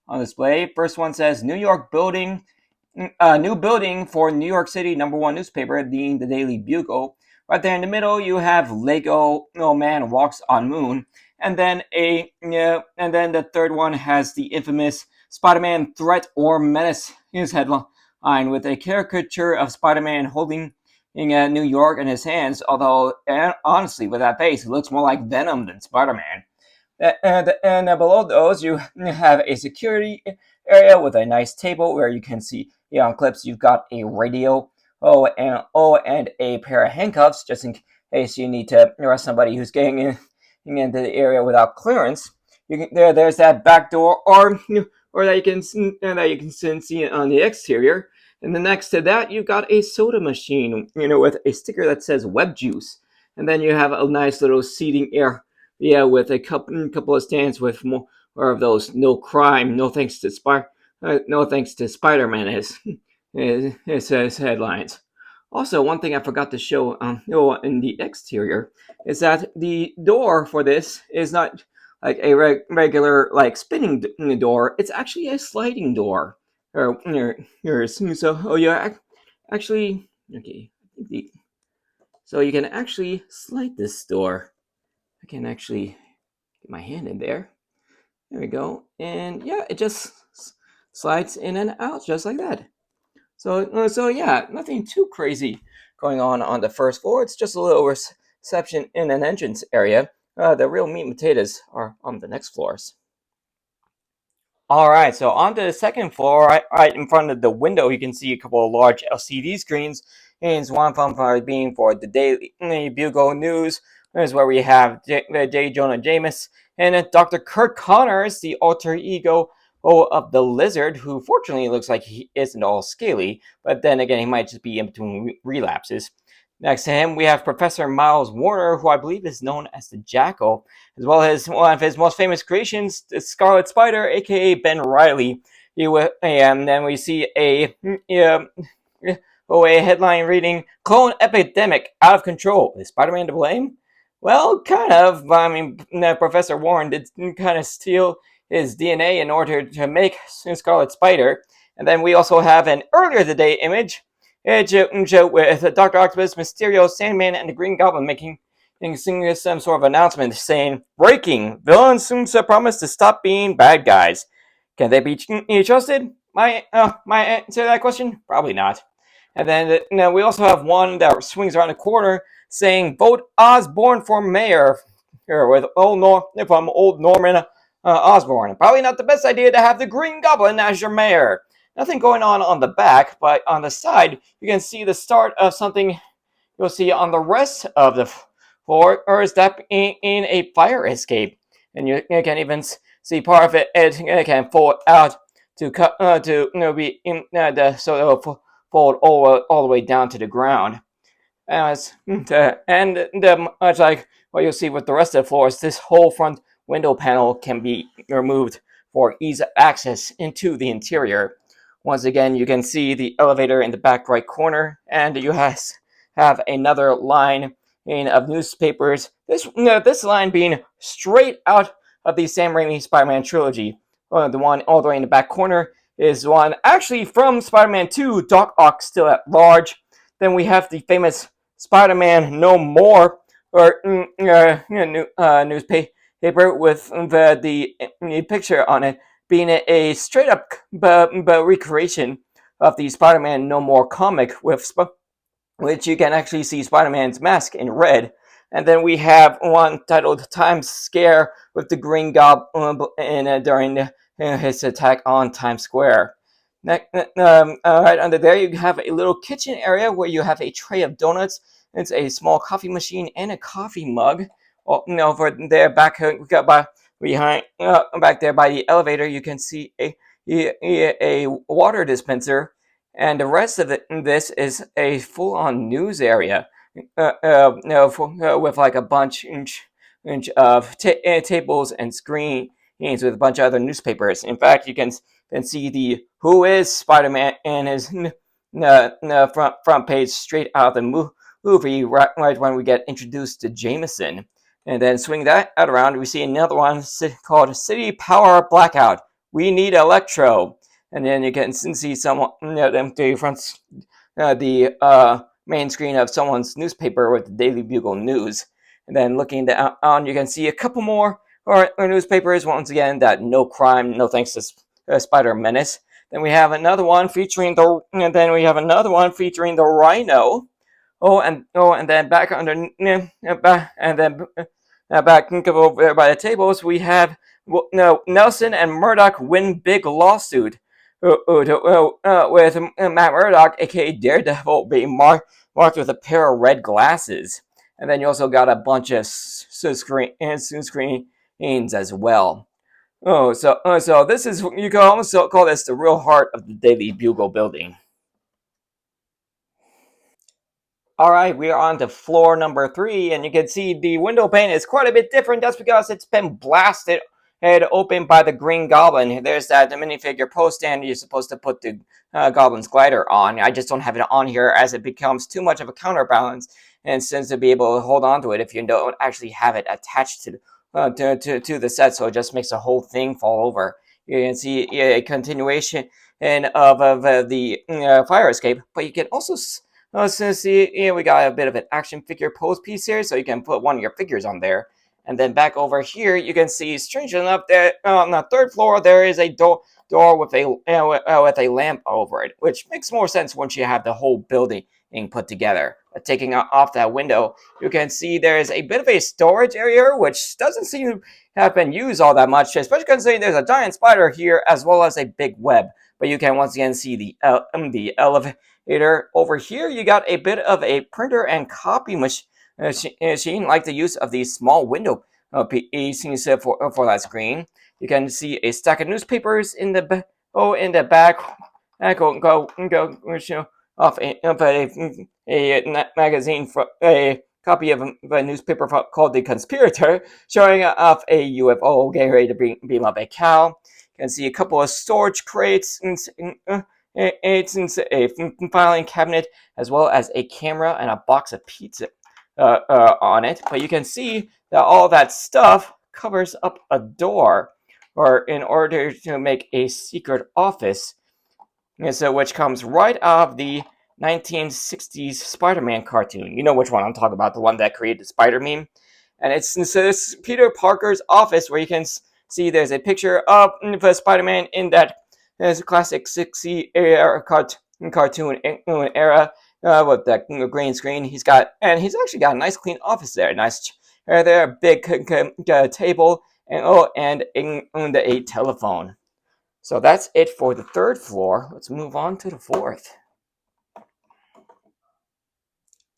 Speaker 1: on display. First one says New York building. New building for New York City #1 newspaper, the Daily Bugle. Right there in the middle, you have Lego Man Walks on Moon, and then the third one has the infamous Spider-Man Threat or Menace. His headline with a caricature of Spider-Man holding New York in his hands. Although honestly, with that face, it looks more like Venom than Spider-Man. And below those, you have a security area with a nice table where you can see on clips. You've got a radio, and a pair of handcuffs just in case you need to arrest somebody who's getting into the area without clearance. There's that back door, or that you can see on the exterior. And then next to that, you've got a soda machine, with a sticker that says Web Juice. And then you have a nice little seating area. Yeah, with a couple of stands with more of those no crime, no thanks to Spider-Man it says headlines. Also, one thing I forgot to show in the exterior is that the door for this is not like a regular spinning door. It's actually a sliding door. Actually, okay. So you can actually slide this door. I can actually get my hand in there. There we go. And yeah, it just slides in and out just like that. So yeah, nothing too crazy going on the first floor. It's just a little reception in an entrance area. The real meat and potatoes are on the next floors. All right, so on to the second floor, right in front of the window, you can see a couple of large LCD screens. And one of them being for the Daily Bugle News, is where we have J. Jonah Jameis and Dr. Kurt Connors, the alter ego of the lizard, who fortunately looks like he isn't all scaly, but then again, he might just be in between relapses. Next to him, we have Professor Miles Warner, who I believe is known as the Jackal, as well as one of his most famous creations, the Scarlet Spider, aka Ben Riley. And then we see a headline reading "Clone Epidemic Out of Control. Is Spider-Man to blame?" Well, kind of. I mean, Professor Warren did kind of steal his DNA in order to make Scarlet Spider. And then we also have an earlier today image with Dr. Octopus, Mysterio, Sandman, and the Green Goblin making some sort of announcement saying, "Breaking! Villains soon to promise to stop being bad guys." Can they be trusted? My answer to that question: probably not. And then we also have one that swings around the corner saying, "Vote Osborne for mayor." Here with from old Norman Osborne. Probably not the best idea to have the Green Goblin as your mayor. Nothing going on the back, but on the side, you can see the start of something you'll see on the rest of the floor, or is that in a fire escape? And you can even see part of it. It can fold out to cut to be in so it'll fold all the way down to the ground. Much like what you'll see with the rest of the floors, this whole front window panel can be removed for ease of access into the interior. Once again, you can see the elevator in the back right corner, and you have another line of newspapers. This line being straight out of the Sam Raimi Spider-Man trilogy. The one all the way in the back corner is one actually from Spider-Man 2, Doc Ock Still at Large. Then we have the famous Spider-Man No More, or newspaper with the picture on it being a straight up recreation of the Spider-Man No More comic, with which you can actually see Spider-Man's mask in red. And then we have one titled "Times Scare" with the Green Goblin during his attack on Times Square. Right under there, you have a little kitchen area where you have a tray of donuts. It's a small coffee machine and a coffee mug. Over there, behind, back there by the elevator, you can see a water dispenser, and the rest of this is a full-on news area, with like a bunch of tables and screens with a bunch of other newspapers. In fact, you can see the "Who is Spider-Man" and his front page straight out of the movie right when we get introduced to Jameson. And then swing that out around, we see another one called "City Power Blackout. We need Electro." And then you can see someone them three fronts the main screen of someone's newspaper with the Daily Bugle News. And then looking down on, you can see a couple more or newspapers. Once again, that "No Crime, No Thanks to Spider Menace." Then we have another one featuring the Rhino. And then back under, and then back over there by the tables, we have Nelson and Murdoch win big lawsuit with Matt Murdock, aka Daredevil, being marked with a pair of red glasses. And then you also got a bunch of screens as well. So this is, you can almost call this the real heart of the Daily Bugle building. All right, we are on to floor number 3, and you can see the window pane is quite a bit different just because it's been blasted and opened by the Green Goblin. There's that minifigure post stand you're supposed to put the Goblin's glider on. I just don't have it on here as it becomes too much of a counterbalance, and since to be able to hold on to it if you don't actually have it attached to the set, so it just makes the whole thing fall over. You can see a continuation of the fire escape, but you can also see, we got a bit of an action figure pose piece here, so you can put one of your figures on there. And then back over here, you can see, strangely enough, that on the third floor there is a door with a lamp over it, which makes more sense once you have the whole building put together. taking off that window, you can see there is a bit of a storage area, which doesn't seem to have been used all that much, especially considering there's a giant spider here as well as a big web. But you can once again see the elevator. Over here, you got a bit of a printer and copy machine, like the use of these small window pieces for that screen. You can see a stack of newspapers in the back. Go show off a magazine for a copy of a newspaper called The Conspirator, showing off a UFO getting ready to beam up a cow. You can see a couple of storage crates, a filing cabinet, as well as a camera and a box of pizza on it. But you can see that all that stuff covers up a door, or in order to make a secret office. And so, which comes right out of the 1960s Spider-Man cartoon. You know which one I'm talking about, the one that created the Spider meme. And it's Peter Parker's office, where you can see there's a picture of Spider-Man in that classic 60s era cartoon era with that green screen. He's actually got a nice clean office there, nice chair there, big table, and a telephone. So that's it for the third floor. Let's move on to the fourth.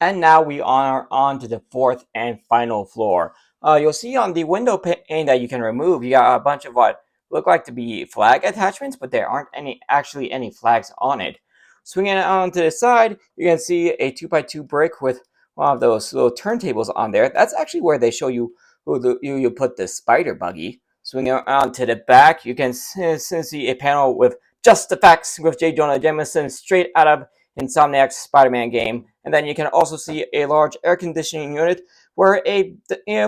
Speaker 1: And now we are on to the fourth and final floor. You'll see on the window pane that you can remove, you got a bunch of what look like to be flag attachments, but there aren't actually any flags on it. Swinging it on to the side, you can see a 2x2 brick with one of those little turntables on there. That's actually where they show you you put the spider buggy. Swinging around to the back, you can see a panel with Just the Facts with J. Jonah Jameson, straight out of Insomniac's Spider-Man game. And then you can also see a large air conditioning unit where a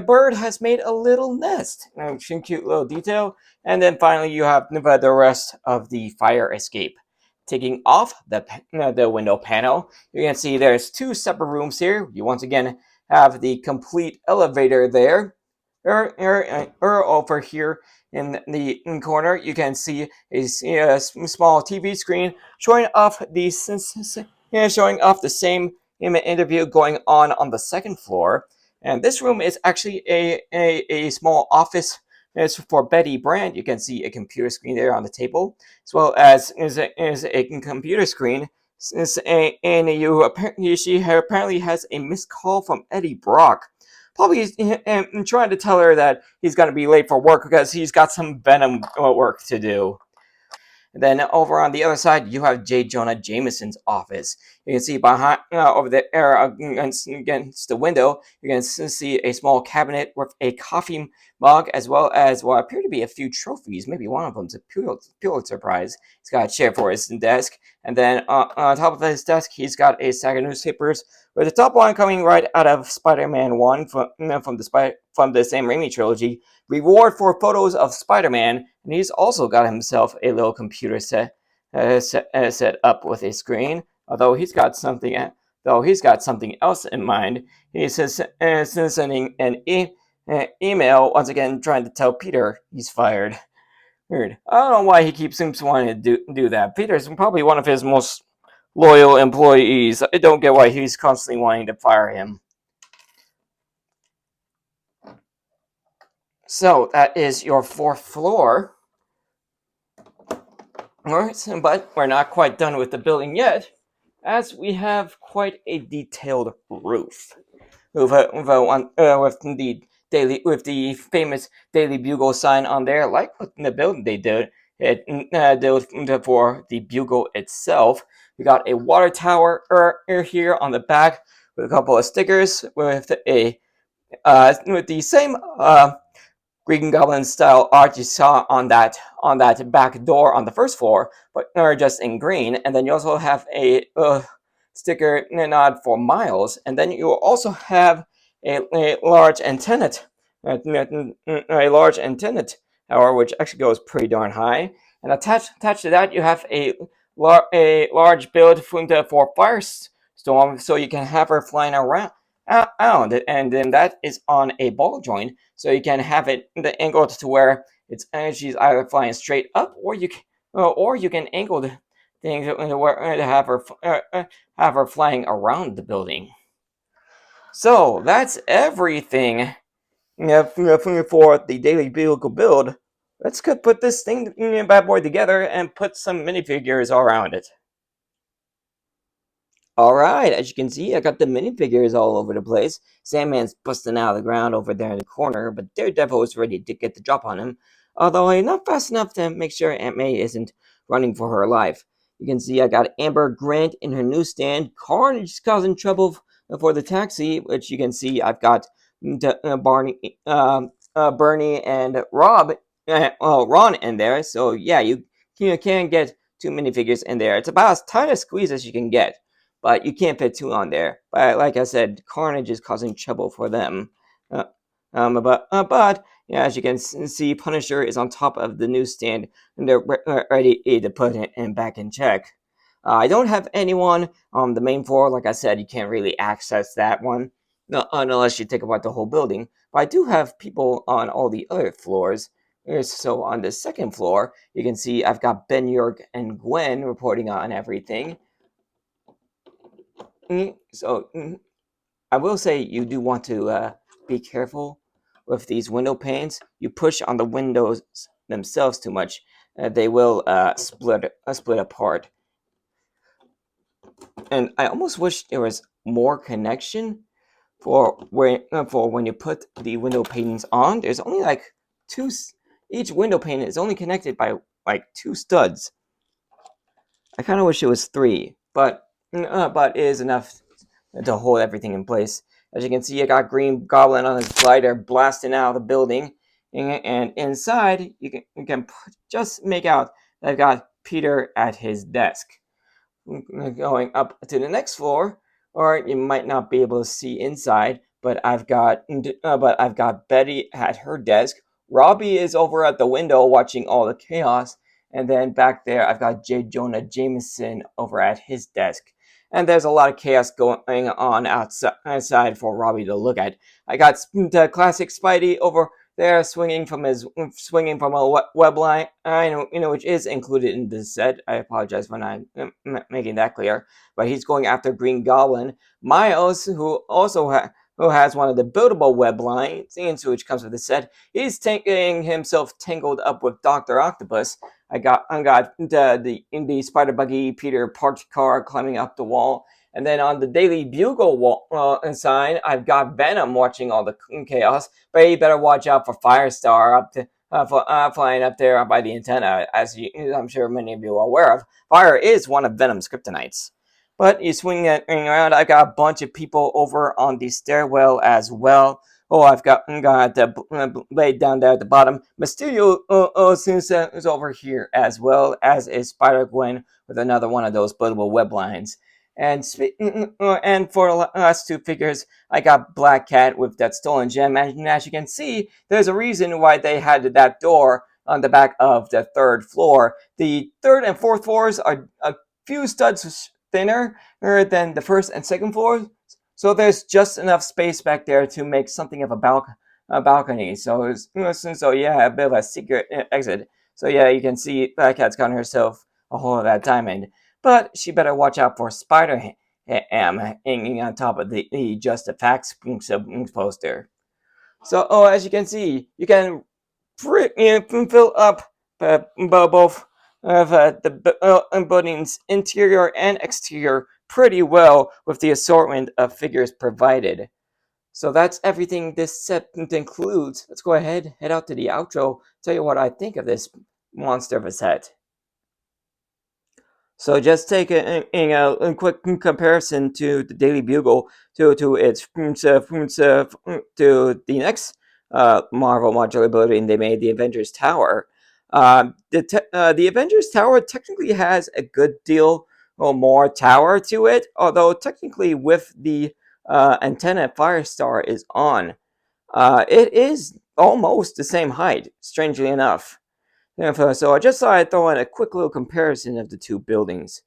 Speaker 1: bird has made a little nest. Cute little detail. And then finally you have the rest of the fire escape. Taking off the window panel, you can see there's two separate rooms here. You once again have the complete elevator there. Over here in the corner, you can see a small TV screen showing off the same interview going on the second floor. And this room is actually a small office. It's for Betty Brand. You can see a computer screen there on the table, as well as a computer screen. And she apparently has a missed call from Eddie Brock. Probably trying to tell her that he's going to be late for work because he's got some Venom work to do. And then over on the other side, you have J. Jonah Jameson's office. You can see behind, over there against the window, you can see a small cabinet with a coffee mug, as well as what appear to be a few trophies. Maybe one of them's a Pulitzer Prize. He's got a chair for his desk, and then on top of his desk, he's got a stack of newspapers, with the top one coming right out of Spider-Man 1 from the Sam Raimi trilogy. Reward for photos of Spider-Man, and he's also got himself a little computer set up with a screen. Although he's got something else in mind. He says sending an email once again, trying to tell Peter he's fired. Weird. I don't know why he keeps wanting to do that. Peter's probably one of his most loyal employees. I don't get why he's constantly wanting to fire him. So that is your fourth floor. Alright, but we're not quite done with the building yet, as we have quite a detailed roof. With the famous Daily Bugle sign on there, like the building they did for the Bugle itself. We got a water tower here on the back with a couple of stickers with the same Green Goblin style art you saw on that back door on the first floor, but just in green. And then you also have a sticker nod for Miles, and then you also have a large antenna, tower, which actually goes pretty darn high. And attached to that, you have a large build for Firestorm, so you can have her flying around. And then that is on a ball joint, so you can have it the angle to where its energy is either flying straight up, or you can angle the thing to have her flying around the building. So that's everything for the Daily Bugle build. Let's go put this thing bad boy together and put some minifigures around it. Alright, as you can see, I got the minifigures all over the place. Sandman's busting out of the ground over there in the corner, but Daredevil is ready to get the drop on him. Although I'm not fast enough to make sure Aunt May isn't running for her life. You can see I got Amber Grant in her newsstand. Carnage is causing trouble for the taxi, which you can see I've got Bernie and Ron in there. So yeah, you can get two minifigures in there. It's about as tight a squeeze as you can get, but you can't fit two on there. But like I said, Carnage is causing trouble for them. Uh, but yeah, as you can see, Punisher is on top of the newsstand, and they're ready to put it back in check. I don't have anyone on the main floor. Like I said, you can't really access that one, no, unless you take apart the whole building. But I do have people on all the other floors. So on the second floor, you can see I've got Ben York and Gwen reporting on everything. So I will say you do want to be careful with these window panes. You push on the windows themselves too much, they will split apart. And I almost wish there was more connection for when you put the window panes on. There's only like two. Each window pane is only connected by like two studs. I kind of wish it was three, but it is enough to hold everything in place. As you can see, I got Green Goblin on his glider blasting out of the building, and inside you can just make out that I've got Peter at his desk. Going up to the next floor, or you might not be able to see inside, but I've got Betty at her desk. Robbie is over at the window watching all the chaos, and then back there I've got J. Jonah Jameson over at his desk. And there's a lot of chaos going on outside for Robbie to look at. I got the classic Spidey over there swinging from a web line. I know, which is included in the set. I apologize when I'm making that clear. But he's going after Green Goblin. Miles, who has one of the buildable web lines, which comes with the set, he's getting himself tangled up with Dr. Octopus. I got the Spider Buggy Peter parked car climbing up the wall. And then on the Daily Bugle wall sign, I've got Venom watching all the chaos. But you better watch out for Firestar flying up there by the antenna, as I'm sure many of you are aware of. Fire is one of Venom's kryptonites. But you swing it around, I've got a bunch of people over on the stairwell as well. Oh, I've got laid down there at the bottom. Mysterio is over here, as well as is Spider-Gwen with another one of those buildable web lines. And for the last two figures, I got Black Cat with that stolen gem. And as you can see, there's a reason why they had that door on the back of the third floor. The third and fourth floors are a few studs thinner than the first and second floors. So there's just enough space back there to make something of a balcony. So yeah, a bit of a secret exit. So yeah, you can see Black Cat's gotten herself a hold of that diamond. But she better watch out for Spider-Ham hanging on top of the Just a Facts poster. So, as you can see, you can fill up both of the building's interior and exterior pretty well with the assortment of figures provided. So that's everything this set includes. Let's go ahead, head out to the outro, tell you what I think of this monster of a set. So just take a quick comparison to the Daily Bugle to the next Marvel modular building they made, the Avengers Tower. The Avengers Tower technically has a good deal more tower to it, although technically with the antenna Firestar is on, it is almost the same height, strangely enough. So I just thought I'd throw in a quick little comparison of the two buildings.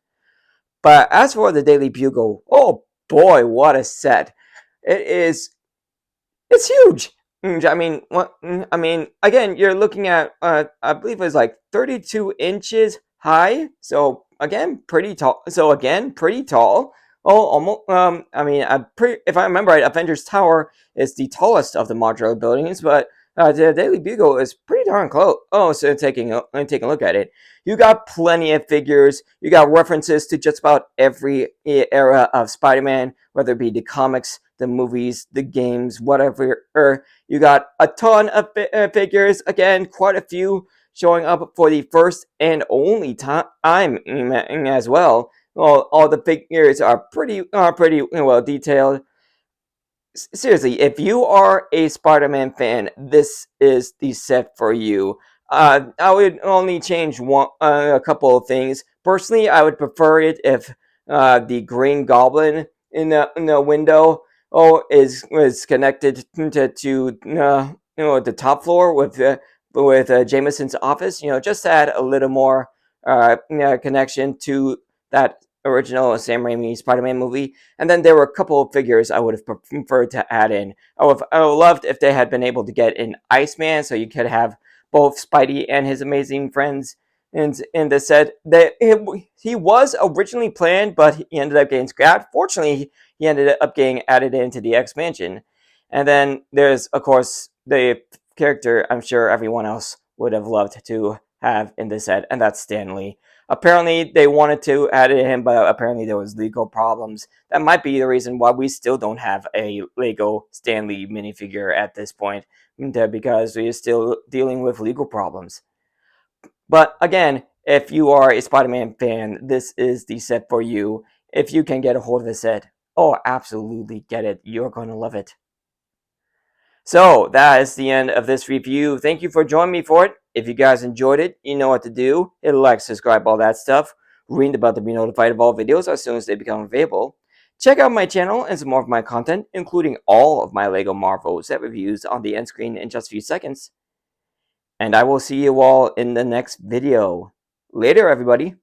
Speaker 1: But as for the Daily Bugle, oh boy, what a set! It's huge. I mean, again, you're looking at I believe it's like 32 inches high. So again, pretty tall. Oh, almost. I mean, if I remember right, Avengers Tower is the tallest of the modular buildings, but the Daily Bugle is pretty darn close. Oh, so taking a look at it, you got plenty of figures. You got references to just about every era of Spider-Man, whether it be the comics, the movies, the games, whatever. You got a ton of figures. Again, quite a few showing up for the first and only time as well. Well, all the figures are pretty well detailed. Seriously, if you are a Spider-Man fan, this is the set for you. I would only change a couple of things. Personally, I would prefer it if the Green Goblin in the window is connected to the top floor with Jameson's office. Just add a little more connection to that original Sam Raimi Spider-Man movie. And then there were a couple of figures I would have preferred to add in. I would have loved if they had been able to get an Iceman, so you could have both Spidey and his amazing friends in the set. He was originally planned, but he ended up getting scrapped. Fortunately, he ended up getting added into the X Mansion. And then there's, of course, the character I'm sure everyone else would have loved to have in this set, and that's Stan Lee. Apparently, they wanted to add him, but apparently there was legal problems. That might be the reason why we still don't have a Lego Stan Lee minifigure at this point, because we're still dealing with legal problems. But again, if you are a Spider-Man fan, this is the set for you. If you can get a hold of the set, oh, absolutely get it. You're going to love it. So that is the end of this review. Thank you for joining me for it. If you guys enjoyed it, you know what to do. Hit like, subscribe, all that stuff. Ring the bell to be notified of all videos as soon as they become available. Check out my channel and some more of my content, including all of my LEGO Marvel set reviews on the end screen in just a few seconds. And I will see you all in the next video. Later, everybody.